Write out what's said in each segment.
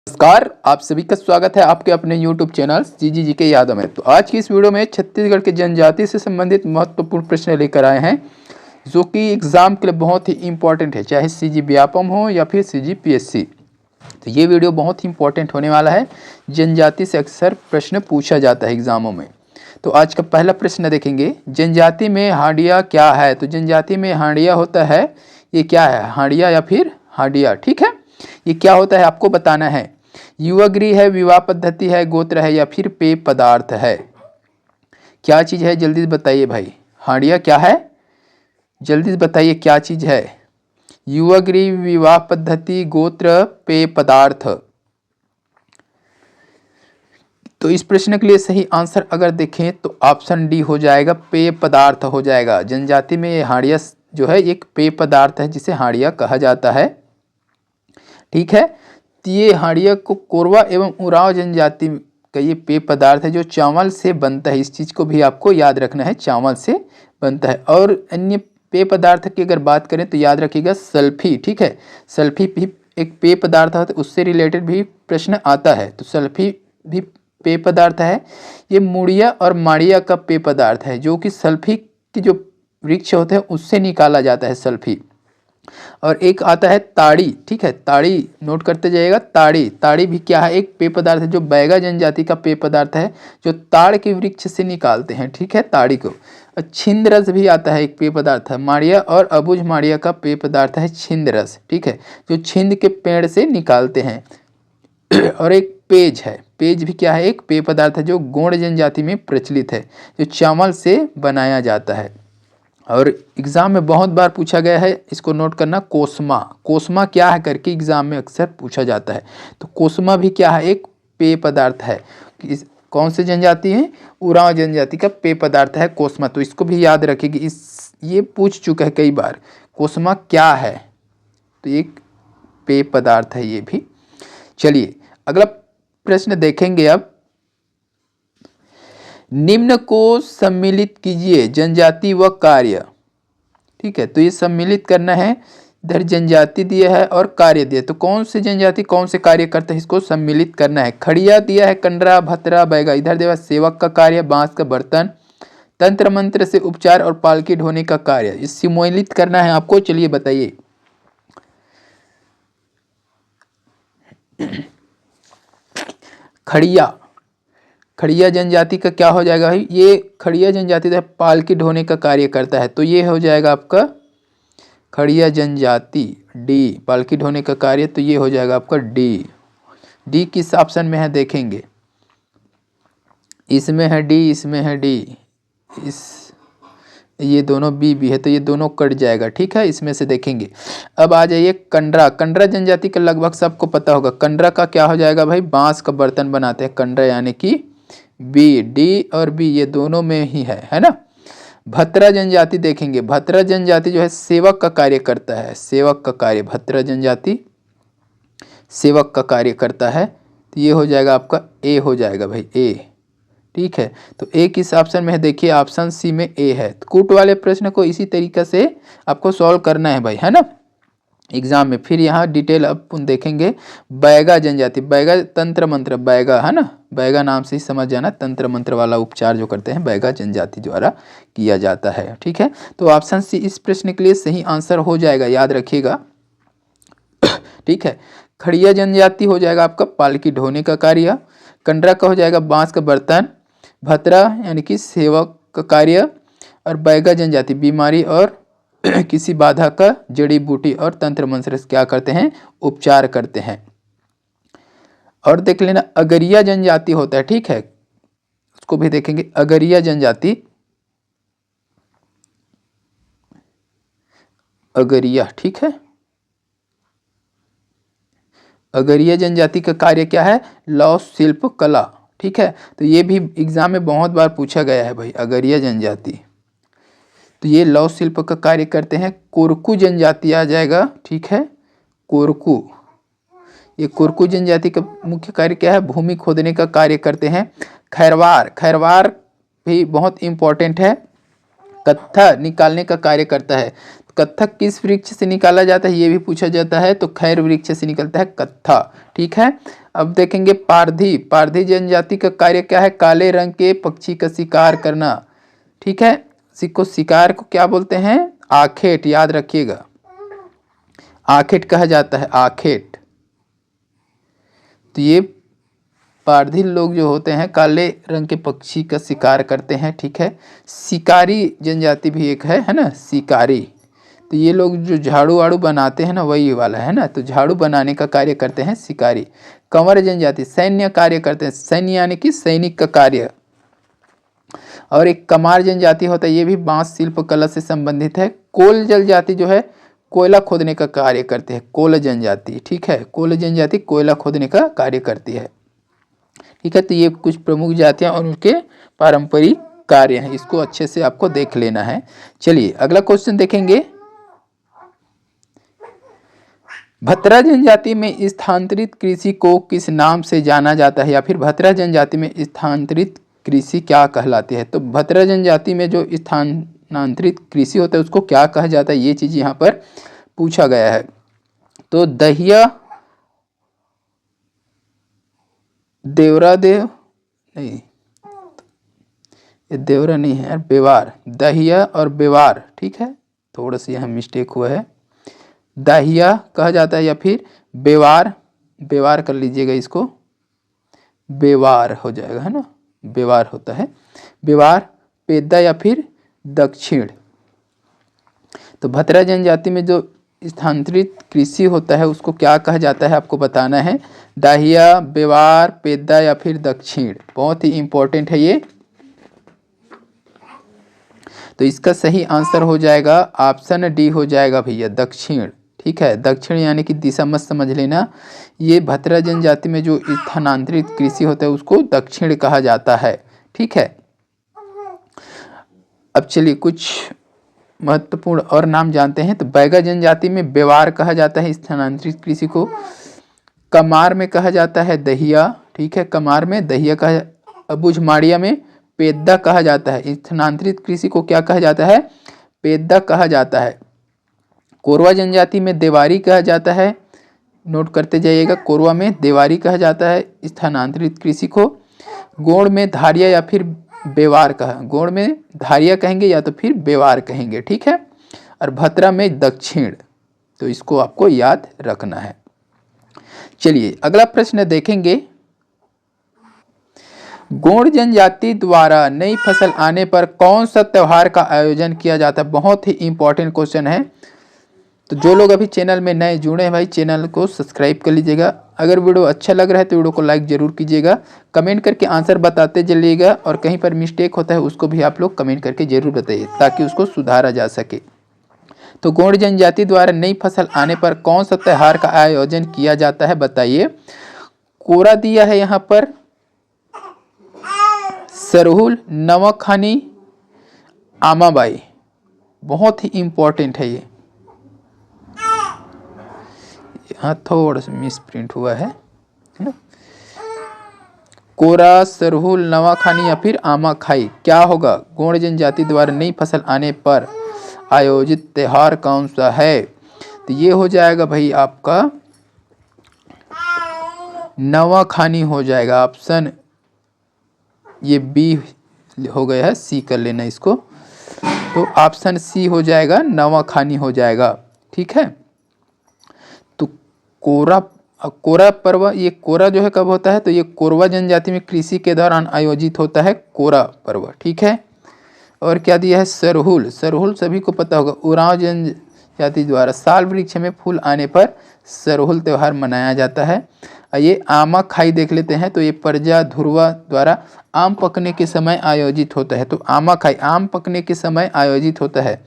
नमस्कार, आप सभी का स्वागत है आपके अपने YouTube चैनल जी के यादों में। तो आज की इस वीडियो में छत्तीसगढ़ के जनजाति से संबंधित महत्वपूर्ण प्रश्न लेकर आए हैं, जो कि एग्जाम के लिए बहुत ही इम्पोर्टेंट है, चाहे CG व्यापम हो या फिर CG PSC। तो ये वीडियो बहुत ही इम्पोर्टेंट होने वाला है। जनजाति से अक्सर प्रश्न पूछा जाता है एग्जामों में। तो आज का पहला प्रश्न देखेंगे, जनजाति में हांडिया क्या है। तो जनजाति में हांडिया होता है, ये क्या है, हांडिया या फिर हांडिया। ठीक है, ये क्या होता है आपको बताना है। युवागृह है, विवाह पद्धति है, गोत्र है या फिर पेय पदार्थ है। क्या चीज है, जल्दी से बताइए भाई। हांडिया क्या है, जल्दी से बताइए क्या चीज है। युवागृह, विवाह पद्धति, गोत्र, पेय पदार्थ। तो इस प्रश्न के लिए सही आंसर अगर देखें तो ऑप्शन डी हो जाएगा, पेय पदार्थ हो जाएगा। जनजाति में ये हांडिया जो है एक पेय पदार्थ है जिसे हांडिया कहा जाता है। ठीक है, तो ये हांडिया को कोरवा एवं उरांव जनजाति का ये पेय पदार्थ है जो चावल से बनता है। इस चीज़ को भी आपको याद रखना है, चावल से बनता है। और अन्य पेय पदार्थ की अगर बात करें तो याद रखिएगा सल्फी। ठीक है, सल्फी भी एक पेय पदार्थ है, तो उससे रिलेटेड भी प्रश्न आता है। तो सल्फी भी पेय पदार्थ है। ये मुड़िया और माड़िया का पेय पदार्थ है, जो कि सल्फी की जो वृक्ष होते हैं उससे निकाला जाता है सल्फी। और एक आता है ताड़ी। ठीक है, ताड़ी नोट करते जाइएगा। ताड़ी, ताड़ी भी क्या है, एक पेय पदार्थ है जो बैगा जनजाति का पेय पदार्थ है, जो ताड़ के वृक्ष से निकालते हैं। ठीक है, ताड़ी को। छिंद रस भी आता है, एक पेय पदार्थ है। माड़िया और अबुझ माड़िया का पेय पदार्थ है छिंद रस। ठीक है, जो छिंद के पेड़ से निकालते हैं। और एक पेज है, पेज भी क्या है, एक पेय पदार्थ है जो गोंड जनजाति में प्रचलित है, जो चावल से बनाया जाता है। और एग्जाम में बहुत बार पूछा गया है, इसको नोट करना, कोसमा। कोसमा क्या है करके एग्जाम में अक्सर पूछा जाता है। तो कोसमा भी क्या है, एक पेय पदार्थ है। कौन से जनजाति है, उरांव जनजाति का पेय पदार्थ है कोसमा। तो इसको भी याद रखिएगा, ये पूछ चुका है कई बार, कोसमा क्या है। तो एक पेय पदार्थ है ये भी। चलिए अगला प्रश्न देखेंगे अब। निम्न को सम्मिलित कीजिए, जनजाति व कार्य। ठीक है, तो ये सम्मिलित करना है। इधर जनजाति दिया है और कार्य दिया है, तो कौन से जनजाति कौन से कार्य करते हैं, इसको सम्मिलित करना है। खड़िया दिया है, कंडरा, भतरा, बैगा। इधर दिया सेवक का कार्य, बांस का बर्तन, तंत्र मंत्र से उपचार और पालकी ढोने का कार्य। इस सम्मिलित करना है आपको। चलिए बताइए। खड़िया, खड़िया जनजाति का क्या हो जाएगा भाई, ये खड़िया जनजाति तो पालकी ढोने का कार्य करता है, तो ये हो जाएगा आपका खड़िया जनजाति। डी, पालकी ढोने का कार्य, तो ये हो जाएगा आपका डी। डी किस ऑप्शन में है देखेंगे, इसमें है डी, इसमें है डी, ये दोनों बी भी है, तो ये दोनों कट जाएगा। ठीक है, इसमें से देखेंगे। अब आ जाइए कंडरा। कंडरा जनजाति का लगभग सबको पता होगा। कंडरा का क्या हो जाएगा भाई, बांस का बर्तन बनाते हैं कंडरा, यानी कि बी। डी और बी ये दोनों में ही है ना। भतरा जनजाति देखेंगे। भतरा जनजाति जो है सेवक का कार्य करता है, सेवक का कार्य। भतरा जनजाति सेवक का कार्य करता है, तो ये हो जाएगा आपका ए, हो जाएगा भाई ए। ठीक है, तो ए किस ऑप्शन में है, देखिए ऑप्शन सी में ए है। तो कूट वाले प्रश्न को इसी तरीके से आपको सॉल्व करना है भाई, है ना, एग्जाम में। फिर यहाँ डिटेल अपन देखेंगे। बैगा जनजाति, बैगा तंत्र मंत्र, बैगा है ना, बैगा नाम से ही समझ जाना, तंत्र मंत्र वाला उपचार जो करते हैं बैगा जनजाति द्वारा किया जाता है। ठीक है, तो ऑप्शन सी इस प्रश्न के लिए सही आंसर हो जाएगा, याद रखिएगा। ठीक है, खड़िया जनजाति हो जाएगा आपका पालकी ढोने का कार्य। कंडरा का हो जाएगा बांस का बर्तन। भतरा यानी कि सेवक का कार्य। और बैगा जनजाति बीमारी और किसी बाधा का जड़ी बूटी और तंत्र मंत्र से क्या करते हैं, उपचार करते हैं। और देख लेना अगरिया जनजाति होता है। ठीक है, उसको भी देखेंगे। अगरिया जनजाति, अगरिया, ठीक है, अगरिया जनजाति का कार्य क्या है, लौह शिल्प कला। ठीक है, तो ये भी एग्जाम में बहुत बार पूछा गया है भाई, अगरिया जनजाति। तो ये लौह शिल्प का कार्य करते हैं। कोरकू जनजाति आ जाएगा। ठीक है, कोरकू, ये कोरकू जनजाति का मुख्य कार्य क्या है, भूमि खोदने का कार्य करते हैं। खैरवार, खैरवार भी बहुत इंपॉर्टेंट है, कत्था निकालने का कार्य करता है। कत्थक किस वृक्ष से निकाला जाता है, ये भी पूछा जाता है। तो खैर वृक्ष से निकलता है कत्था। ठीक है, अब देखेंगे पारधी। पारधी जनजाति का कार्य क्या है? काले रंग के पक्षी का शिकार करना। ठीक है, को शिकार को क्या बोलते हैं? आखेट, याद रखिएगा, आखेट कहा जाता है, आखेट। तो ये पारधी लोग जो होते हैं काले रंग के पक्षी का शिकार करते हैं। ठीक है, शिकारी जनजाति भी एक है ना, शिकारी। तो ये लोग जो झाड़ू वाड़ू बनाते हैं ना, वही वाला है ना, तो झाड़ू बनाने का कार्य करते हैं शिकारी। कंवर जनजाति सैन्य कार्य करते हैं, सैन्य यानी कि सैनिक का कार्य। और एक कमार जनजाति होता है, ये भी बांस शिल्प कला से संबंधित है। कोल जनजाति जो है कोयला खोदने का कार्य करते हैं, कोल जनजाति। ठीक है, कोल जनजाति कोयला खोदने का कार्य करती है। ठीक है, तो ये कुछ प्रमुख जातियां और उनके पारंपरिक कार्य हैं, इसको अच्छे से आपको देख लेना है। चलिए अगला क्वेश्चन देखेंगे। भतरा जनजाति में स्थानांतरित कृषि को किस नाम से जाना जाता है, या फिर भतरा जनजाति में स्थानांतरित कृषि क्या कहलाती है? तो भतरा जनजाति में जो स्थानांतरित कृषि होता है उसको क्या कहा जाता है, ये चीज यहाँ पर पूछा गया है। तो दहिया, देवरा देव नहीं, ये देवरा नहीं है यार, बेवार, दहिया और बेवार। ठीक है, थोड़ा सा यहाँ मिस्टेक हुआ है, दहिया कहा जाता है या फिर बेवार, बेवार कर लीजिएगा इसको, बेवार हो जाएगा, है ना, बेवार होता है, बेवार, पेद्दा या फिर दक्षिण। तो भतरा जनजाति में जो स्थानांतरित कृषि होता है उसको क्या कहा जाता है आपको बताना है, दाहिया, बेवार, पेद्दा या फिर दक्षिण। बहुत ही इंपॉर्टेंट है ये। तो इसका सही आंसर हो जाएगा ऑप्शन डी हो जाएगा भैया, दक्षिण। ठीक है, दक्षिण यानी कि दिशा मत समझ लेना, ये भतरा जनजाति में जो स्थानांतरित कृषि होता है उसको दक्षिण कहा जाता है। ठीक है, अब चलिए कुछ महत्वपूर्ण और नाम जानते हैं। तो बैगा जनजाति में बेवार कहा जाता है स्थानांतरित कृषि को, कमार में कहा जाता है दहिया। ठीक है, कमार में दहिया कहा, अबुझमाड़िया में पेद्दा कहा जाता है। स्थानांतरित कृषि को क्या कहा जाता है? पेद्दा कहा जाता है। कोरवा जनजाति में देवारी कहा जाता है, नोट करते जाइएगा, कोरवा में देवारी कहा जाता है स्थानांतरित कृषि को। गोंड में धारिया या फिर बेवार कहा, गोंड में धारिया कहेंगे या तो फिर बेवार कहेंगे। ठीक है, और भतरा में दक्षिण। तो इसको आपको याद रखना है। चलिए अगला प्रश्न देखेंगे। गोंड जनजाति द्वारा नई फसल आने पर कौन सा त्योहार का आयोजन किया जाता है? बहुत ही इंपॉर्टेंट क्वेश्चन है। तो जो लोग अभी चैनल में नए जुड़े हैं भाई, चैनल को सब्सक्राइब कर लीजिएगा। अगर वीडियो अच्छा लग रहा है तो वीडियो को लाइक जरूर कीजिएगा, कमेंट करके आंसर बताते चलिएगा, और कहीं पर मिस्टेक होता है उसको भी आप लोग कमेंट करके जरूर बताइए ताकि उसको सुधारा जा सके। तो गोंड जनजाति द्वारा नई फसल आने पर कौन सा त्योहार का आयोजन किया जाता है बताइए? कोरा दिया है यहाँ पर, सरहुल, नवाखानी, आमाबाई। बहुत ही इंपॉर्टेंट है ये, यहाँ थोड़ा सा मिस प्रिंट हुआ है ना। कोरा, सरहुल, नवाखानी या फिर आमाखाई, क्या होगा? गोंड जनजाति द्वारा नई फसल आने पर आयोजित त्योहार कौन सा है? तो ये हो जाएगा भाई आपका नवाखानी हो जाएगा। ऑप्शन ये बी हो गया है, सी कर लेना इसको। तो ऑप्शन सी हो जाएगा, नवाखानी हो जाएगा। ठीक है, तो कोरा पर्व, ये कोरा जो है कब होता है? तो ये कोरवा जनजाति में कृषि के दौरान आयोजित होता है कोरा पर्व। ठीक है, और क्या दिया है? सरहुल, सरहुल सभी को पता होगा, उरांव जनजाति द्वारा साल वृक्ष में फूल आने पर सरहुल त्योहार मनाया जाता है। ये आमा खाई देख लेते हैं, तो ये प्रजा ध्रुवा द्वारा आम पकने के समय आयोजित होता है। तो आमा खाई आम पकने के समय आयोजित होता है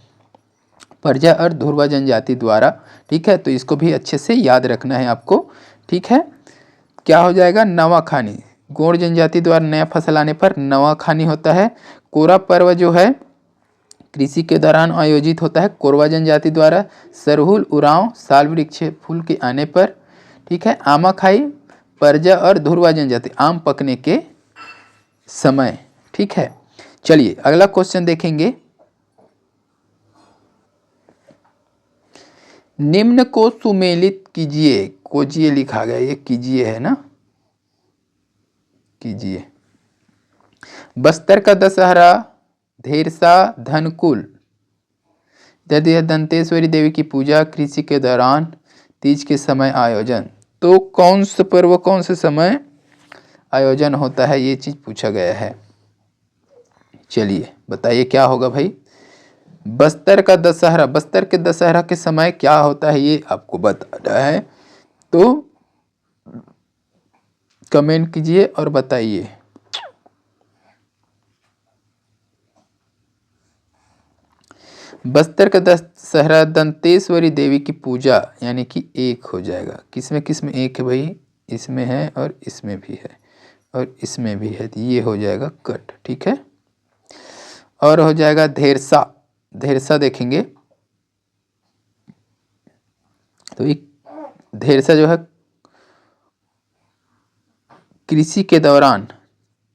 प्रजा और ध्रुवा जनजाति द्वारा। ठीक है, तो इसको भी अच्छे से याद रखना है आपको। ठीक है, क्या हो जाएगा? नवाखानी। गोंड जनजाति द्वारा नया फसल आने पर नवाखानी होता है। कोरा पर्व जो है कृषि के दौरान आयोजित होता है कोरवा जनजाति द्वारा। सरहुल, उरांव साल वृक्ष फूल के आने पर। ठीक है, आमाखाई प्रजा और ध्रुवा जनजाति आम पकने के समय। ठीक है, चलिए अगला क्वेश्चन देखेंगे। निम्न को सुमेलित कीजिए, कोजिए लिखा गया, ये कीजिए है ना, कीजिए। बस्तर का दशहरा, धेरसा, धनकुल, यदि यह दंतेश्वरी देवी की पूजा, कृषि के दौरान, तीज के समय आयोजन। तो कौन से पर्व कौन से समय आयोजन होता है, ये चीज पूछा गया है। चलिए बताइए क्या होगा भाई। बस्तर का दशहरा, बस्तर के दशहरा के समय क्या होता है ये आपको बताना है, तो कमेंट कीजिए और बताइए। बस्तर का दशहरा दंतेश्वरी देवी की पूजा, यानी कि एक हो जाएगा। किसमें किसमें एक है भाई, इसमें है और इसमें भी है और इसमें भी है, तो ये हो जाएगा कट, ठीक है। और हो जाएगा धेरसा, धेरसा देखेंगे तो एक धेरसा जो है कृषि के दौरान,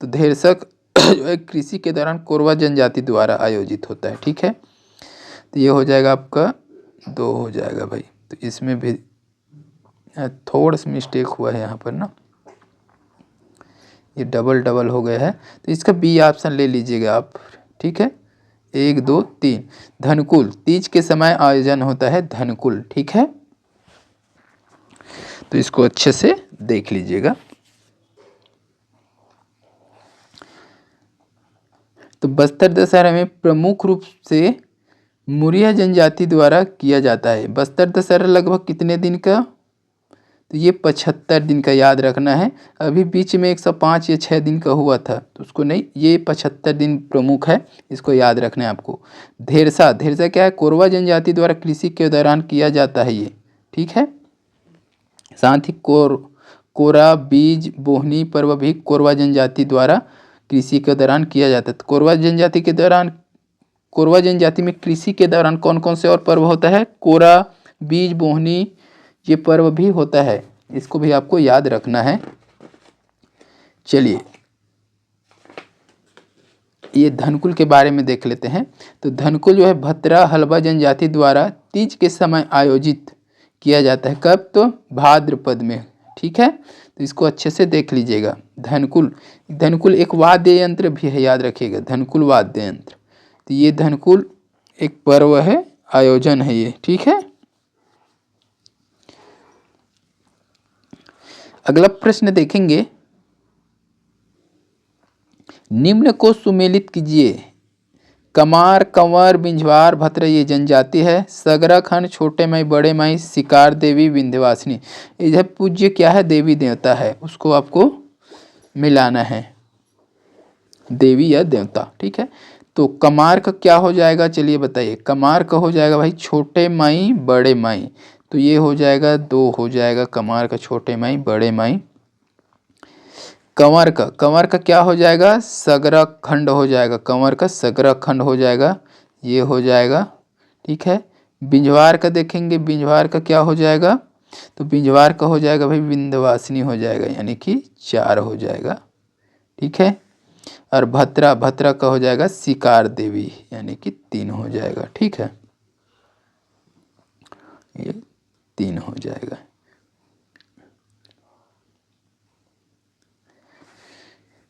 तो धेरसा जो है कृषि के दौरान कोरवा जनजाति द्वारा आयोजित होता है, ठीक है। तो ये हो जाएगा आपका 2 हो जाएगा भाई। तो इसमें भी थोड़ा सा मिस्टेक हुआ है यहाँ पर ना, ये डबल डबल हो गया है, तो इसका बी ऑप्शन ले लीजिएगा आप, ठीक है। 1 2 3 धनकुल, तीज के समय आयोजन होता है धनकुल, ठीक है। तो इसको अच्छे से देख लीजिएगा। तो बस्तर दशहरा में प्रमुख रूप से मुरिया जनजाति द्वारा किया जाता है। बस्तर दशहरा लगभग कितने दिन का, तो ये 75 दिन का, याद रखना है। अभी बीच में 105 या 6 दिन का हुआ था, तो उसको नहीं, ये 75 दिन प्रमुख है, इसको याद रखना है आपको। धेरसा, धेरसा क्या है, कोरवा जनजाति द्वारा कृषि के दौरान किया जाता है ये, ठीक है। साथ ही कोरा बीज बोहनी पर्व भी कोरवा जनजाति द्वारा कृषि के दौरान किया जाता है। तो कोरवा जनजाति के दौरान, कोरवा जनजाति में कृषि के दौरान कौन कौन से और पर्व होता है, कोरा बीज बोहनी, ये पर्व भी होता है, इसको भी आपको याद रखना है। चलिए ये धनकुल के बारे में देख लेते हैं। तो धनकुल जो है भद्रा हलबा जनजाति द्वारा तीज के समय आयोजित किया जाता है। कब, तो भाद्रपद में, ठीक है। तो इसको अच्छे से देख लीजिएगा। धनकुल, धनकुल एक वाद्य यंत्र भी है, याद रखिएगा, धनकुल वाद्य यंत्र। तो ये धनकुल एक पर्व है, आयोजन है ये, ठीक है। अगला प्रश्न देखेंगे, निम्न को सुमेलित कीजिए। कमार, कंवर, बिंझवार, भद्र ये जनजाति है। सगरा खंड, छोटे माई, बड़े माई, शिकार देवी, विंध्यवासिनी, इधर पूज्य क्या है, देवी देवता है, उसको आपको मिलाना है, देवी या देवता, ठीक है। तो कमार का क्या हो जाएगा, चलिए बताइए। कमार का हो जाएगा भाई छोटे माई बड़े माई, तो ये हो जाएगा 2 हो जाएगा कमार का, छोटे माई बड़े माई। कंवर का, कंवर का क्या हो जाएगा, सगरा खंड हो जाएगा, कंवर का सगरा खंड हो जाएगा, ये हो जाएगा, ठीक है। बिंझवार का देखेंगे, बिंझवार का क्या हो जाएगा, तो बिंझवार का हो जाएगा भाई विंध्यवासिनी हो जाएगा, यानी कि 4 हो जाएगा, ठीक है। और भद्रा, भद्रा का हो जाएगा शिकार देवी, यानी कि 3 हो जाएगा, ठीक है, ये 3 हो जाएगा।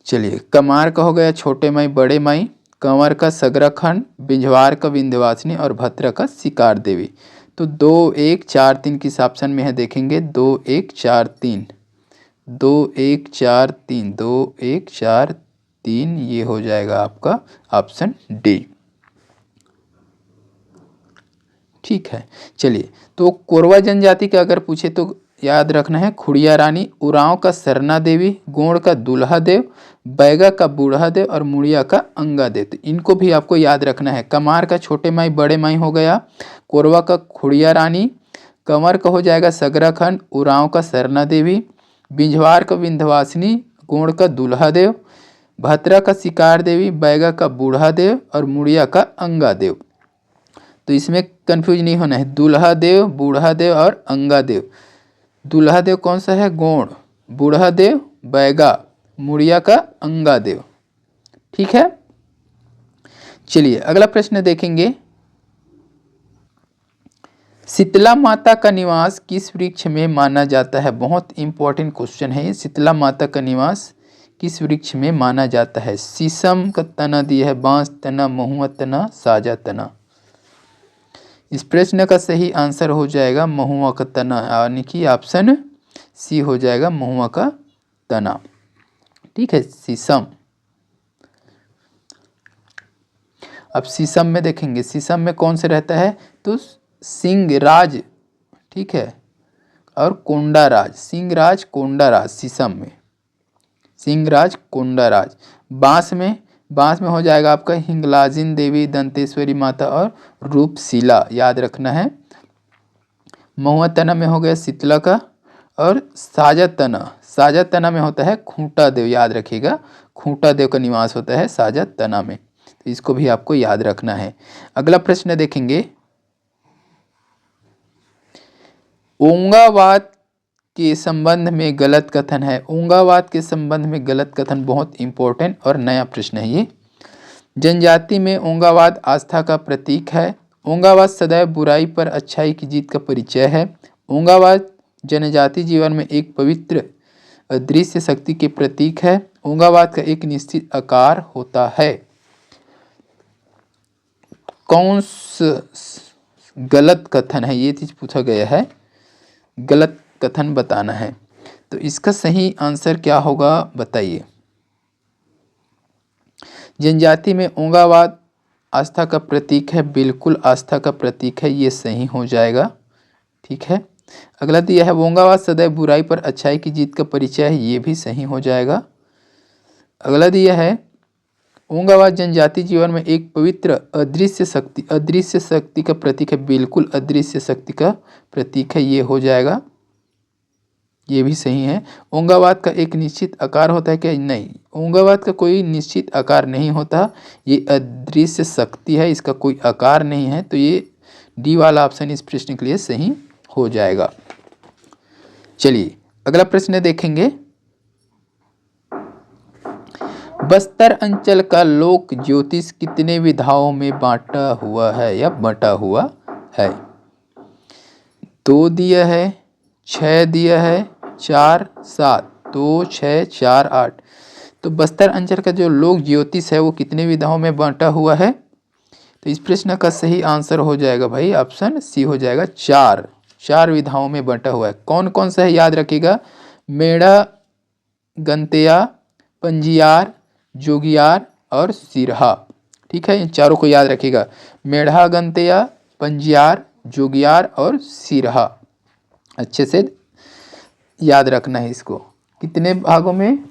चलिए कमार का हो गया छोटे माई बड़े माई, कंवर का सगरा खंड, बिंझवार का विंध्यवासिनी और भद्रा का शिकार देवी। तो 2 1 4 3 किस ऑप्शन में है देखेंगे, 2 1 4 3, 2 1 4 3, 2 1 4 3, ये हो जाएगा आपका ऑप्शन डी, ठीक है। चलिए तो कोरवा जनजाति का अगर पूछे तो याद रखना है, खुड़िया रानी, उरांव का सरना देवी, गोंड का दुल्हा देव, बैगा का बूढ़ा देव और मुड़िया का अंगा देव। तो इनको भी आपको याद रखना है। कमार का छोटे माई बड़े माई हो गया, कोरवा का खुड़िया रानी, कंवर का हो जाएगा सगरा खंड, उरांव का सरना देवी, बिंझवार का विंध्यवासिनी, गोंड का दुल्हा देव, भद्रा का शिकार देवी, बैगा का बूढ़ा देव और मुड़िया का अंगा देव। तो इसमें कंफ्यूज नहीं होना है, दुल्हा देव, बूढ़ा देव और अंगा देव। दुल्हा देव कौन सा है, गोंड, बूढ़ा देव बैगा, मुड़िया का अंगा देव, ठीक है। चलिए अगला प्रश्न देखेंगे, शीतला माता का निवास किस वृक्ष में माना जाता है? बहुत इंपॉर्टेंट क्वेश्चन है ये। शीतला माता का निवास किस वृक्ष में माना जाता है? शीशम का तना दिया है, बांस तना, महुआ तना, साजा तना। इस प्रश्न का सही आंसर हो जाएगा महुआ का तना, यानी कि ऑप्शन सी हो जाएगा महुआ का तना। ठीक है, शीशम। अब शीशम में देखेंगे, शीशम में कौन से रहता है? तो सिंहराज, ठीक है, और कोंडाराज, सिंहराज कोंडाराज शीशम में, सिंहराज कोंडाराज। बांस में हो जाएगा आपका हिंगलाजिन देवी, दंतेश्वरी माता और रूपशिला, याद रखना है। महुआ तना में हो गया शीतला का, और साजा तना में होता है खूंटा देव, याद रखिएगा, खूंटा देव का निवास होता है साजा तना में, तो इसको भी आपको याद रखना है। अगला प्रश्न देखेंगे, ओंगावाद के संबंध में गलत कथन है। ओंगावाद के संबंध में गलत कथन बहुत इंपॉर्टेंट और नया प्रश्न है ये। जनजाति में ओंगावाद आस्था का प्रतीक है। ओंगावाद सदैव बुराई पर अच्छाई की जीत का परिचय है। ओंगावाद जनजाति जीवन में एक पवित्र अदृश्य शक्ति के प्रतीक है। ओंगावाद का एक निश्चित आकार होता है। कौन सा गलत कथन है, ये चीज पूछा गया है, गलत कथन बताना है। तो इसका सही आंसर क्या होगा बताइए। जनजाति में ओंगावाद आस्था का प्रतीक है, बिल्कुल आस्था का प्रतीक है, ये सही हो जाएगा। ठीक है, अगला दिया है ओंगावाद सदैव बुराई पर अच्छाई की जीत का परिचय है, ये भी सही हो जाएगा। अगला दिया है ओंगावाद जनजाति जीवन में एक पवित्र अदृश्य शक्ति का प्रतीक है, बिल्कुल अदृश्य शक्ति का प्रतीक है, ये हो जाएगा, ये भी सही है। ओंगावाद का एक निश्चित आकार होता है क्या? नहीं, ओंगावाद का कोई निश्चित आकार नहीं होता, ये अदृश्य शक्ति है, इसका कोई आकार नहीं है, तो ये डी वाला ऑप्शन इस प्रश्न के लिए सही हो जाएगा। चलिए अगला प्रश्न देखेंगे, बस्तर अंचल का लोक ज्योतिष कितने विधाओं में बांटा हुआ है या बटा हुआ है? 2 दिया है, 6 दिया है, 4, 7, 2, 6, 4, 8। तो बस्तर अंचल का जो लोक ज्योतिष है वो कितने विधाओं में बांटा हुआ है? तो इस प्रश्न का सही आंसर हो जाएगा भाई ऑप्शन सी हो जाएगा, 4 विधाओं में बांटा हुआ है। कौन कौन सा है याद रखिएगा, मेढ़ा, गंतेया, पंजियार, जोगियार और सिरहा। ठीक है, इन चारों को याद रखिएगा, मेढ़ा, गंतेया, पंजियार, जोगियार और सिरहा, अच्छे से याद रखना है इसको। कितने भागों में?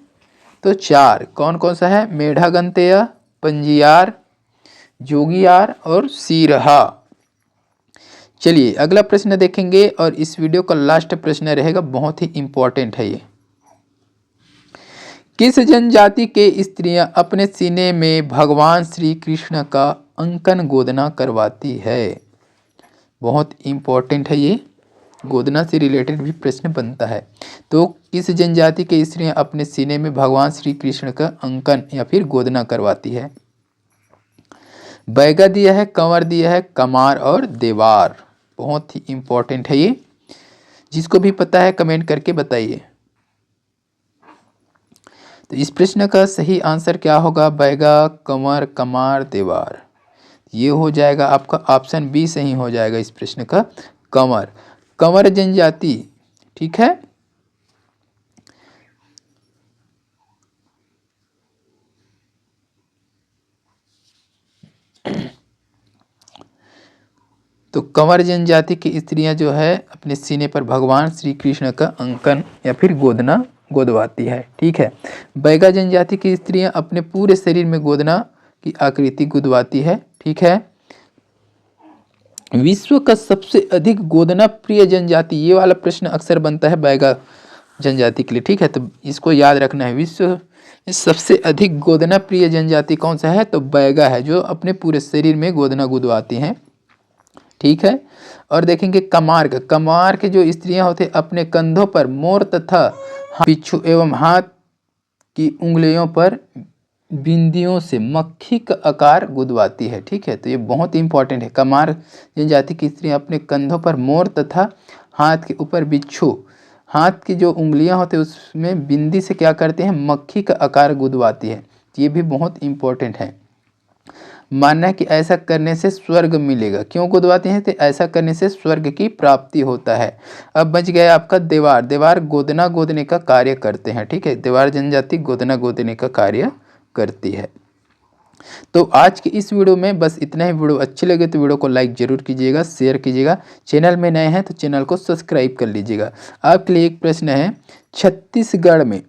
तो 4। कौन कौन सा है? मेढ़ा, गंतेया, पंजियार, जोगियार और सिरहा। चलिए अगला प्रश्न देखेंगे और इस वीडियो का लास्ट प्रश्न रहेगा, बहुत ही इंपॉर्टेंट है ये। किस जनजाति के स्त्रियां अपने सीने में भगवान श्री कृष्ण का अंकन गोदना करवाती है? बहुत इंपॉर्टेंट है ये, गोदना से रिलेटेड भी प्रश्न बनता है। तो किस जनजाति के स्त्रियां अपने सीने में भगवान श्री कृष्ण का अंकन या फिर गोदना करवाती है? बैगा दिया है, कंवर दिया है, कमार और देवार। बहुत ही इंपॉर्टेंट है ये, जिसको भी पता है कमेंट करके बताइए। तो इस प्रश्न का सही आंसर क्या होगा? बैगा, कंवर, कमार, देवार, ये हो जाएगा आपका ऑप्शन बी सही हो जाएगा इस प्रश्न का, कंवर जनजाति। ठीक है, तो कंवर जनजाति की स्त्रियां जो है अपने सीने पर भगवान श्री कृष्ण का अंकन या फिर गोदना गोदवाती है। ठीक है, बैगा जनजाति की स्त्रियां अपने पूरे शरीर में गोदना की आकृति गुदवाती है। ठीक है, विश्व का सबसे अधिक गोदना प्रिय जनजाति, ये वाला प्रश्न अक्सर बनता है बैगा जनजाति के लिए। ठीक है, तो इसको याद रखना है, विश्व में सबसे अधिक गोदना प्रिय जनजाति कौन सा है? तो बैगा है, जो अपने पूरे शरीर में गोदना गुदवाती हैं। ठीक है, और देखेंगे कमार के जो स्त्रियां होते अपने कंधों पर मोर तथा बिच्छू एवं हाथ की उंगलियों पर बिंदियों से मक्खी का आकार गुदवाती है। ठीक है, तो ये बहुत इंपॉर्टेंट है। कमार जनजाति की स्त्रियां अपने कंधों पर मोर तथा हाथ के ऊपर बिच्छू, हाथ की जो उंगलियां होती है उसमें बिंदी से क्या करते हैं, मक्खी का आकार गुदवाती है। ये भी बहुत इंपॉर्टेंट है। मानना है कि ऐसा करने से स्वर्ग मिलेगा। क्यों गुदवाते हैं, तो ऐसा करने से स्वर्ग की प्राप्ति होता है। अब बच गया आपका देवार। देवार गोदना गोदने का कार्य करते हैं। ठीक है, देवार जनजाति गोदना गोदने का कार्य करती है। तो आज के इस वीडियो में बस इतना ही। वीडियो अच्छी लगे तो वीडियो को लाइक जरूर कीजिएगा, शेयर कीजिएगा। चैनल में नए हैं तो चैनल को सब्सक्राइब कर लीजिएगा। आपके लिए एक प्रश्न है, छत्तीसगढ़ में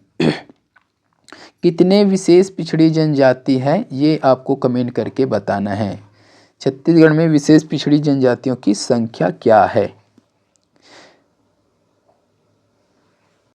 कितने विशेष पिछड़ी जनजाति है, ये आपको कमेंट करके बताना है। छत्तीसगढ़ में विशेष पिछड़ी जनजातियों की संख्या क्या है।